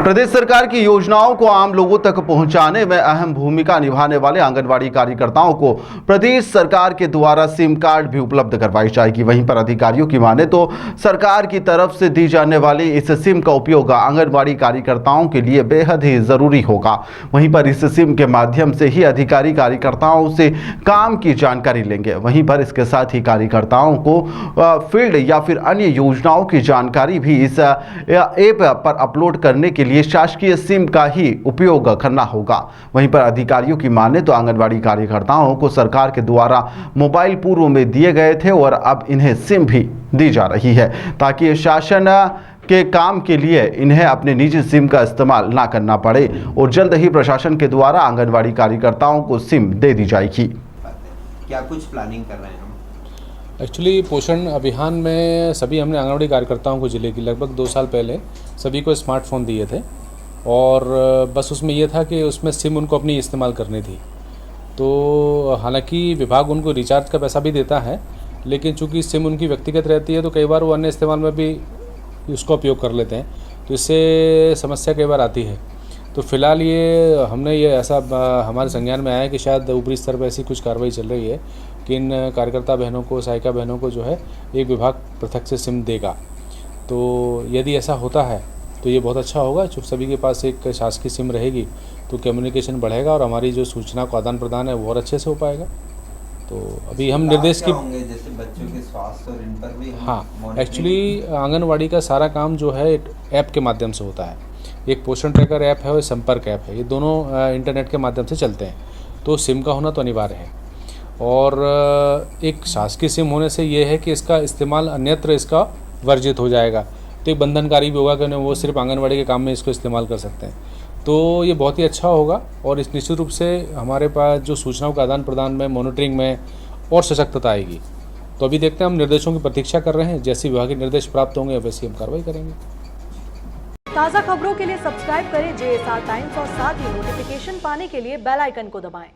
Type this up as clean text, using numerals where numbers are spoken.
प्रदेश सरकार की योजनाओं को आम लोगों तक पहुंचाने में अहम भूमिका निभाने वाले आंगनवाड़ी कार्यकर्ताओं को प्रदेश सरकार के द्वारा सिम कार्ड भी उपलब्ध करवाई जाएगी। वहीं पर अधिकारियों की माने तो सरकार की तरफ से दी जाने वाली इस सिम का उपयोग आंगनवाड़ी कार्यकर्ताओं के लिए बेहद ही जरूरी होगा। वहीं पर इस सिम के माध्यम से ही अधिकारी कार्यकर्ताओं से काम की जानकारी लेंगे। वहीं पर इसके साथ ही कार्यकर्ताओं को फील्ड या फिर अन्य योजनाओं की जानकारी भी इस ऐप पर अपलोड करने के लिए शासकीय सिम का ही उपयोग करना होगा। वहीं पर अधिकारियों की माने तो आंगनवाड़ी कार्यकर्ताओं को सरकार के द्वारा मोबाइल पूर्व में दिए गए थे और अब इन्हें सिम भी दी जा रही है ताकि शासन के काम के लिए इन्हें अपने निजी सिम का इस्तेमाल ना करना पड़े और जल्द ही प्रशासन के द्वारा आंगनवाड़ी कार्यकर्ताओं को सिम दे दी जाएगी। क्या कुछ प्लानिंग कर रहे हैं हम? एक्चुअली पोषण अभियान में सभी हमने आंगनवाड़ी कार्यकर्ताओं को जिले की लगभग 2 साल पहले सभी को स्मार्टफोन दिए थे और बस उसमें यह था कि उसमें सिम उनको अपनी इस्तेमाल करनी थी। तो हालांकि विभाग उनको रिचार्ज का पैसा भी देता है, लेकिन चूंकि सिम उनकी व्यक्तिगत रहती है तो कई बार वो अन्य इस्तेमाल में भी उसका उपयोग कर लेते हैं, तो इससे समस्या कई बार आती है। तो फिलहाल ये हमने ये ऐसा हमारे संज्ञान में आया है कि शायद ऊपरी स्तर पर ऐसी कुछ कार्रवाई चल रही है कि इन कार्यकर्ता बहनों को, सहायिका बहनों को जो है एक विभाग पृथक से सिम देगा। तो यदि ऐसा होता है तो ये बहुत अच्छा होगा। जो सभी के पास एक शासकीय सिम रहेगी तो कम्युनिकेशन बढ़ेगा और हमारी जो सूचना का आदान प्रदान है वो और अच्छे से हो पाएगा। तो अभी हम निर्देश की होंगे जैसे बच्चों के स्वास्थ्य और इन पर भी हाँ, एक्चुअली आंगनवाड़ी का सारा काम जो है ऐप के माध्यम से होता है। एक पोषण ट्रैकर ऐप है और संपर्क ऐप है, ये दोनों इंटरनेट के माध्यम से चलते हैं। तो सिम का होना तो अनिवार्य है और एक शासकीय सिम होने से ये है कि इसका इस्तेमाल अन्यत्र इसका वर्जित हो जाएगा। तो एक बंधनकारी भी होगा कि वो सिर्फ आंगनवाड़ी के काम में इसको इस्तेमाल कर सकते हैं। तो ये बहुत ही अच्छा होगा और इस निश्चित रूप से हमारे पास जो सूचनाओं का आदान प्रदान में, मॉनिटरिंग में और सशक्तता आएगी। तो अभी देखते हैं, हम निर्देशों की प्रतीक्षा कर रहे हैं। जैसे विभागीय निर्देश प्राप्त होंगे वैसे हम कार्रवाई करेंगे। ताज़ा खबरों के लिए सब्सक्राइब करें JSR टाइम्स और साथ ही नोटिफिकेशन पाने के लिए बेल आइकन को दबाएं।